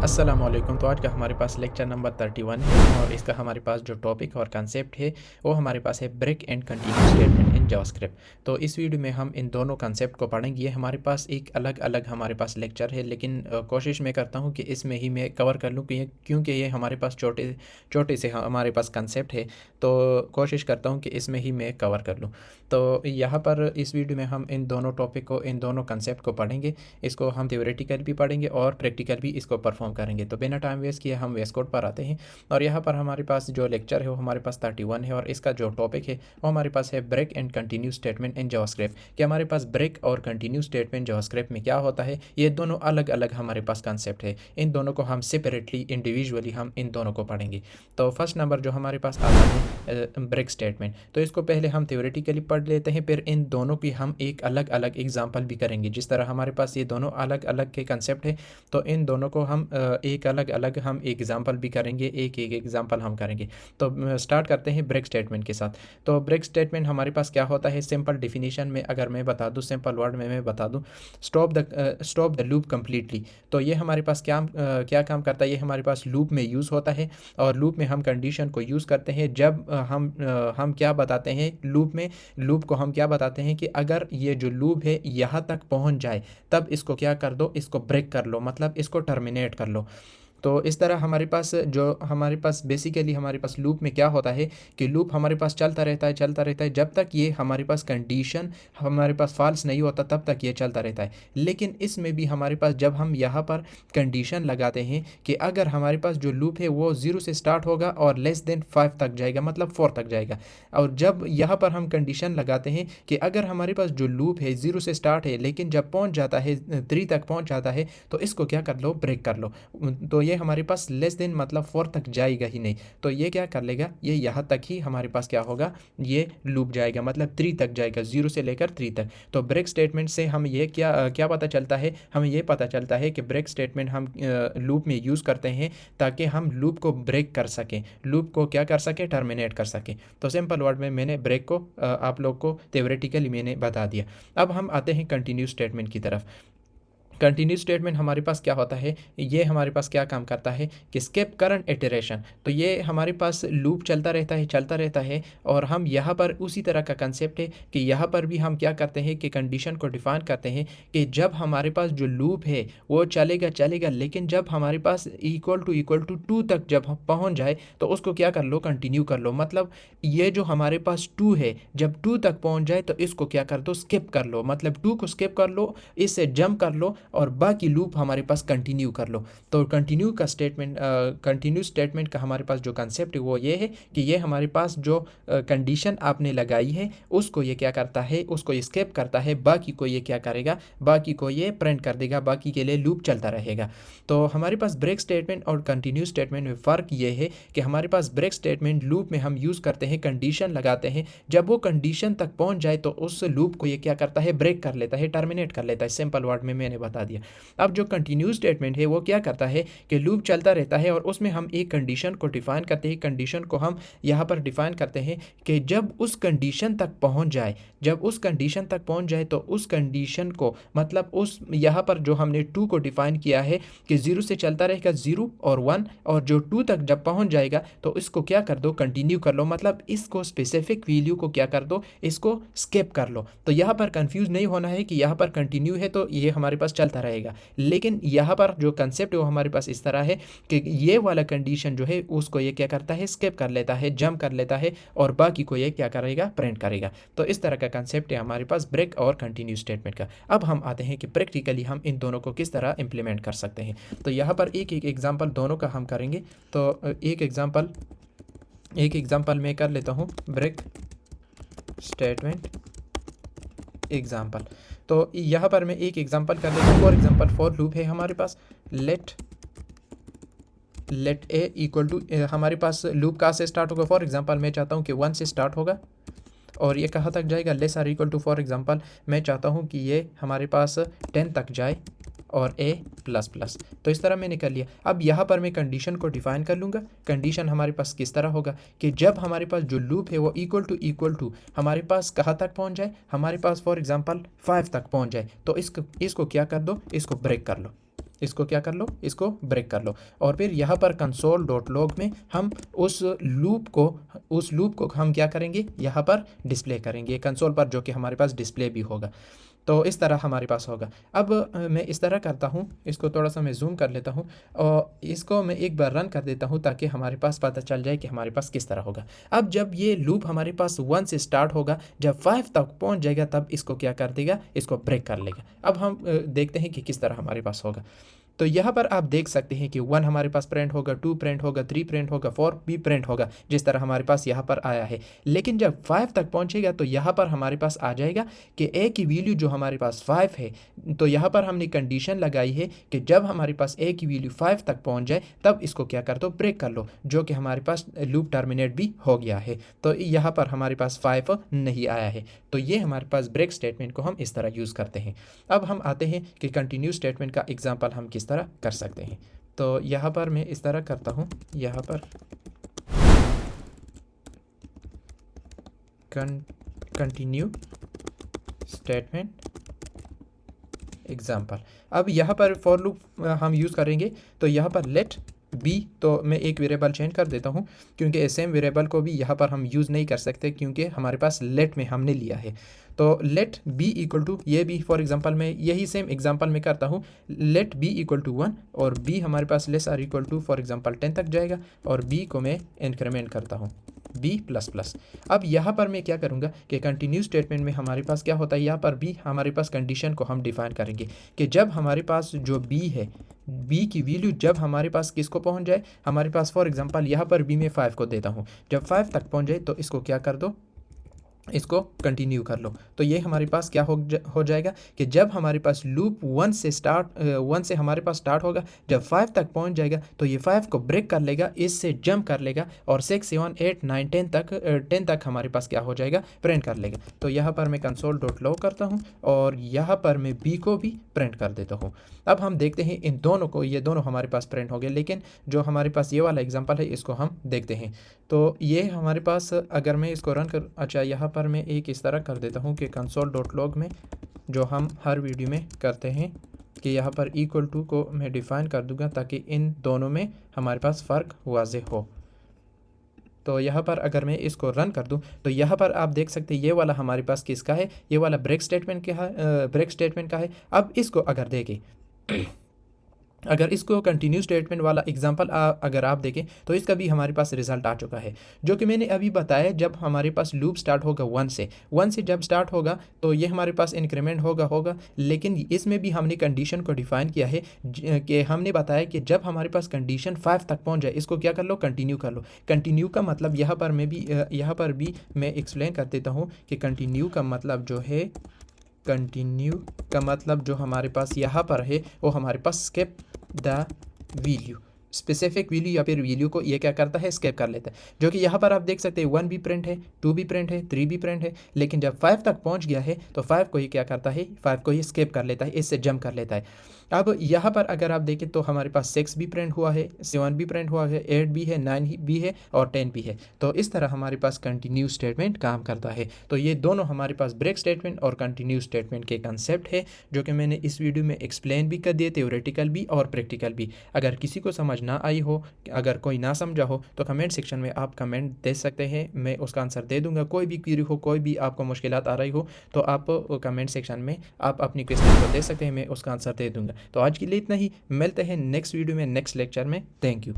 अस्सलामुअलैकुम। तो आज का हमारे पास लेक्चर नंबर 31 है और इसका हमारे पास जो टॉपिक और कंसेप्ट है वो हमारे पास है break and continue statement in JavaScript. तो इस वीडियो में हम इन दोनों कंसेप्ट को पढ़ेंगे। ये हमारे पास एक अलग अलग हमारे पास लेक्चर है, लेकिन कोशिश मैं करता हूँ कि इसमें ही मैं कवर कर लूँ क्योंकि ये हमारे पास छोटे छोटे से हमारे पास कंसेप्ट है, तो कोशिश करता हूँ कि इसमें ही मैं कवर कर लूँ। तो यहाँ पर इस वीडियो में हम इन दोनों टॉपिक को, इन दोनों कंसेप्ट को पढ़ेंगे। इसको हम थ्योरेटिकल भी पढ़ेंगे और प्रैक्टिकल भी इसको परफॉर्म करेंगे। तो बिना टाइम वेस्ट किए हम वेस्ट कोड पर आते हैं और यहाँ पर हमारे पास जो लेक्चर है वो हमारे पास 31 है और इसका जो टॉपिक है वो हमारे पास है break and continue statement in JavaScript. कि हमारे पास ब्रेक और कंटिन्यू स्टेटमेंट जावास्क्रिप्ट में क्या होता है, ये दोनों अलग अलग हमारे पास कंसेप्ट है। इन दोनों को हम सेपरेटली इंडिविजुअली हम इन दोनों को पढ़ेंगे। तो फर्स्ट नंबर जो हमारे पास आता है ब्रेक स्टेटमेंट, तो इसको पहले हम थ्योरेटिकली पढ़ लेते हैं, फिर इन दोनों की हम एक अलग अलग एग्जाम्पल भी करेंगे। जिस तरह हमारे पास ये दोनों अलग अलग के कंसेप्ट है, तो इन दोनों को हम एक अलग अलग हम एग्जाम्पल भी करेंगे, एक एक एग्जाम्पल हम करेंगे। तो स्टार्ट करते हैं ब्रेक स्टेटमेंट के साथ। तो ब्रेक स्टेटमेंट हमारे पास क्या होता है, सिंपल डिफिनीशन में अगर मैं बता दूं, सिंपल वर्ड में मैं बता दूं, स्टॉप द लूप कम्प्लीटली। तो ये हमारे पास क्या काम करता है, ये हमारे पास लूप में यूज़ होता है और लूप में हम कंडीशन को यूज़ करते हैं जब हम क्या बताते हैं लूप को हम क्या बताते हैं कि अगर ये जो लूप है यहाँ तक पहुँच जाए तब इसको क्या कर दो, इसको ब्रेक कर लो, मतलब इसको टर्मिनेट कर लो। तो इस तरह हमारे पास बेसिकली हमारे पास लूप में क्या होता है कि लूप हमारे पास चलता रहता है जब तक ये हमारे पास कंडीशन हमारे पास फॉल्स नहीं होता तब तक ये चलता रहता है। लेकिन इसमें भी हमारे पास जब हम यहाँ पर कंडीशन लगाते हैं कि अगर हमारे पास जो लूप है वो 0 से स्टार्ट होगा और लेस देन 5 तक जाएगा, मतलब 4 तक जाएगा, और जब यहाँ पर हम कंडीशन लगाते हैं कि अगर हमारे पास जो लूप है 0 से स्टार्ट है लेकिन जब पहुँच जाता है 3 तक पहुँच जाता है तो इसको क्या कर लो, ब्रेक कर लो। तो ये हमारे पास लेस देन मतलब 4 तक जाएगा ही नहीं, तो ये क्या कर लेगा, ये यहाँ तक ही हमारे पास क्या होगा, ये लूप जाएगा, मतलब 3 तक जाएगा, 0 से लेकर 3 तक। तो ब्रेक स्टेटमेंट से हम ये क्या पता चलता है, हमें ये पता चलता है कि ब्रेक स्टेटमेंट हम लूप में यूज़ करते हैं ताकि हम लूप को ब्रेक कर सकें, लूप को क्या कर सकें, टर्मिनेट कर सकें। तो सिंपल वर्ड में मैंने ब्रेक को आप लोग को थ्योरेटिकली मैंने बता दिया। अब हम आते हैं कंटिन्यू स्टेटमेंट की तरफ। कंटिन्यू स्टेटमेंट हमारे पास क्या होता है, ये हमारे पास क्या काम करता है कि स्किप करंट इटरेशन। तो ये हमारे पास लूप चलता रहता है और हम यहाँ पर उसी तरह का कंसेप्ट है कि यहाँ पर भी हम क्या करते हैं कि कंडीशन को डिफाइन करते हैं कि जब हमारे पास जो लूप है वो चलेगा, लेकिन जब हमारे पास इक्वल टू 2 तक जब हम पहुँच जाए तो उसको क्या कर लो, कंटिन्यू कर लो। मतलब ये जो हमारे पास 2 है जब 2 तक पहुँच जाए तो इसको क्या कर दो, स्किप कर लो, मतलब 2 को स्किप कर लो, इससे जंप कर लो और बाकी लूप हमारे पास कंटिन्यू कर लो। तो कंटिन्यू स्टेटमेंट का हमारे पास जो कंसेप्ट है वो ये है कि ये हमारे पास जो कंडीशन आपने लगाई है उसको ये क्या करता है, उसको ये स्किप करता है, बाकी को ये क्या करेगा, बाकी को ये प्रिंट कर देगा, बाकी के लिए लूप चलता रहेगा। तो हमारे पास ब्रेक स्टेटमेंट और कंटिन्यू स्टेटमेंट में फ़र्क ये है कि हमारे पास ब्रेक स्टेटमेंट लूप में हम यूज़ करते हैं, कंडीशन लगाते हैं, जब वो कंडीशन तक पहुंच जाए तो उस लूप को ये क्या करता है, ब्रेक कर लेता है, टर्मिनेट कर लेता है। सिंपल वर्ड में मैंने बता दिया। अब जो कंटिन्यू स्टेटमेंट है वो क्या करता है कि लूप चलता रहता है और उसमें हम एक कंडीशन को डिफाइन करते हैं। कंडीशन को हम यहाँ पर डिफाइन करते हैं कि जब उस कंडीशन तक पहुँच जाए तो उस कंडीशन को, मतलब उस यहाँ पर जो हमने 2 को डिफाइन किया है कि 0 से चलता रहेगा, 0 और 1, और जो 2 तक जब पहुँच जाएगा तो इसको क्या कर दो, कंटिन्यू कर लो, मतलब इसको स्पेसिफिक वैल्यू को क्या कर दो, इसको स्किप कर लो। तो यहाँ पर कंफ्यूज नहीं होना है कि यहाँ पर कंटिन्यू है तो ये हमारे पास चलता रहेगा, लेकिन यहाँ पर जो कंसेप्ट है वो हमारे पास इस तरह है कि ये वाला कंडीशन जो है उसको ये क्या करता है, स्किप कर लेता है, जंप कर लेता है और बाकी को ये क्या करेगा, प्रिंट करेगा। तो इस तरह का कंसेप्ट है हमारे पास ब्रेक और कंटिन्यू स्टेटमेंट का। अब हम आते हैं कि प्रैक्टिकली हम इन दोनों को किस तरह इंप्लीमेंट कर सकते हैं। तो यहाँ पर एक एक एग्जाम्पल दोनों का हम करेंगे। तो एक एग्जाम्पल मैं कर लेता हूँ, ब्रेक स्टेटमेंट एग्जाम्पल। तो यहाँ पर मैं एक एग्जांपल कर लेता हूँ। फॉर एग्जांपल फॉर लूप है हमारे पास, लेट ए इक्वल टू, हमारे पास लूप कहाँ से स्टार्ट होगा, फॉर एग्जांपल मैं चाहता हूँ कि 1 से स्टार्ट होगा और ये कहाँ तक जाएगा, less or equal to, for example मैं चाहता हूँ कि ये हमारे पास 10 तक जाए और a प्लस प्लस। तो इस तरह मैंने कर लिया। अब यहाँ पर मैं कंडीशन को डिफाइन कर लूँगा। कंडीशन हमारे पास किस तरह होगा कि जब हमारे पास जो लूप है वो इक्वल टू हमारे पास कहाँ तक पहुँच जाए, हमारे पास फॉर एग्जांपल 5 तक पहुँच जाए, तो इसको क्या कर दो, इसको ब्रेक कर लो। इसको क्या कर लो, इसको ब्रेक कर लो। और फिर यहाँ पर console.log में हम उस लूप को हम क्या करेंगे, यहाँ पर डिस्प्ले करेंगे कंसोल पर, जो कि हमारे पास डिस्प्ले भी होगा। तो इस तरह हमारे पास होगा। अब मैं इस तरह करता हूँ, इसको थोड़ा सा मैं जूम कर लेता हूँ और इसको मैं एक बार रन कर देता हूँ ताकि हमारे पास पता चल जाए कि हमारे पास किस तरह होगा। अब जब ये लूप हमारे पास 1 से स्टार्ट होगा, जब 5 तक पहुँच जाएगा तब इसको क्या कर देगा, इसको ब्रेक कर लेगा। अब हम देखते हैं कि किस तरह हमारे पास होगा। तो यहाँ पर आप देख सकते हैं कि 1 हमारे पास प्रिंट होगा, 2 प्रिंट होगा, 3 प्रिंट होगा, 4 भी प्रिंट होगा, जिस तरह हमारे पास यहाँ पर आया है। लेकिन जब 5 तक पहुँचेगा तो यहाँ पर हमारे पास आ जाएगा कि ए की वैल्यू जो हमारे पास 5 है। तो यहाँ पर हमने कंडीशन लगाई है कि जब हमारे पास ए की वैल्यू 5 तक पहुँच जाए तब इसको क्या कर दो, ब्रेक कर लो, जो कि हमारे पास लूप टर्मिनेट भी हो गया है। तो यहाँ पर हमारे पास 5 नहीं आया है। तो ये हमारे पास ब्रेक स्टेटमेंट को हम इस तरह यूज़ करते हैं। अब हम आते हैं कि कंटिन्यू स्टेटमेंट का एग्जांपल हम किस तरह कर सकते हैं। तो यहाँ पर मैं इस तरह करता हूँ, यहाँ पर कंटिन्यू स्टेटमेंट एग्जांपल। अब यहाँ पर फॉर लूप हम यूज़ करेंगे। तो यहाँ पर लेट बी, तो मैं एक वेरिएबल चेंज कर देता हूँ क्योंकि सेम वेरिएबल को भी यहाँ पर हम यूज़ नहीं कर सकते क्योंकि हमारे पास लेट में हमने लिया है। तो लेट बी इक्वल टू, ये भी फॉर एग्जांपल में यही सेम एग्जांपल में करता हूँ, लेट बी इक्वल टू 1 और बी हमारे पास less or equal to for example 10 तक जाएगा और बी को मैं इंक्रीमेंट करता हूँ बी प्लस प्लस। अब यहाँ पर मैं क्या करूँगा कि कंटिन्यू स्टेटमेंट में हमारे पास क्या होता है, यहाँ पर भी हमारे पास कंडीशन को हम डिफाइन करेंगे कि जब हमारे पास जो बी है, बी की वैल्यू जब हमारे पास किसको पहुँच जाए, हमारे पास फॉर एग्जांपल यहाँ पर बी में 5 को देता हूँ, जब 5 तक पहुँच जाए तो इसको क्या कर दो, इसको कंटिन्यू कर लो। तो ये हमारे पास क्या हो जाएगा कि जब हमारे पास लूप 1 से हमारे पास स्टार्ट होगा, जब 5 तक पहुंच जाएगा तो ये 5 को ब्रेक कर लेगा, इससे जंप कर लेगा और 6 7 8 9 10 तक हमारे पास क्या हो जाएगा, प्रिंट कर लेगा। तो यहाँ पर मैं console.log करता हूँ और यहाँ पर मैं बी को भी प्रिंट कर देता हूँ। अब हम देखते हैं इन दोनों को, ये दोनों हमारे पास प्रिंट हो गए। लेकिन जो हमारे पास ये वाला एग्जांपल है इसको हम देखते हैं। तो ये हमारे पास, अगर मैं इसको रन कर, अच्छा यहाँ पर मैं एक इस तरह कर देता हूँ कि console.log में जो हम हर वीडियो में करते हैं कि यहाँ पर इक्वल टू को मैं डिफ़ाइन कर दूंगा ताकि इन दोनों में हमारे पास फ़र्क वाज़ेह हो। तो यहाँ पर अगर मैं इसको रन कर दूं तो यहाँ पर आप देख सकते हैं ये वाला हमारे पास किसका है, ये वाला ब्रेक स्टेटमेंट का है। अब इसको अगर देखें अगर इसको कंटिन्यू स्टेटमेंट वाला एग्जांपल अगर आप देखें तो इसका भी हमारे पास रिजल्ट आ चुका है, जो कि मैंने अभी बताया। जब हमारे पास लूप स्टार्ट होगा 1 से जब स्टार्ट होगा तो ये हमारे पास इंक्रीमेंट होगा। लेकिन इसमें भी हमने कंडीशन को डिफाइन किया है कि हमने बताया कि जब हमारे पास कंडीशन 5 तक पहुंच जाए इसको क्या कर लो, कंटिन्यू कर लो। कंटिन्यू का मतलब यहाँ पर भी मैं एक्सप्लेन कर देता हूँ कि कंटिन्यू का मतलब जो है, कंटिन्यू का मतलब जो हमारे पास यहाँ पर है वो हमारे पास skip the value, specific value या फिर वैल्यू को ये क्या करता है, स्किप कर लेता है। जो कि यहाँ पर आप देख सकते हैं 1 भी प्रिंट है, 2 भी प्रिंट है, 3 भी प्रिंट है। लेकिन जब 5 तक पहुँच गया है तो 5 को ही क्या करता है, 5 को ही स्किप कर लेता है, इससे जंप कर लेता है। अब यहाँ पर अगर आप देखें तो हमारे पास 6 भी प्रिंट हुआ है, 7 भी प्रिंट हुआ है, 8 भी है, 9 भी है और 10 भी है। तो इस तरह हमारे पास कंटिन्यू स्टेटमेंट काम करता है। तो ये दोनों हमारे पास ब्रेक स्टेटमेंट और कंटिन्यू स्टेटमेंट के कंसेप्ट है, जो कि मैंने इस वीडियो में एक्सप्लेन भी कर दिए, थ्योरेटिकल भी और प्रैक्टिकल भी। अगर किसी को समझ ना आई हो, अगर कोई ना समझा हो तो कमेंट सेक्शन में आप कमेंट दे सकते हैं, मैं उसका आंसर दे दूंगा। कोई भी क्वेरी हो, कोई भी आपको मुश्किलात आ रही हो तो आप कमेंट सेक्शन में आप अपनी क्वेश्चन को दे सकते हैं, मैं उसका आंसर दे दूंगा। तो आज के लिए इतना ही, मिलते हैं नेक्स्ट वीडियो में, नेक्स्ट लेक्चर में। Thank you.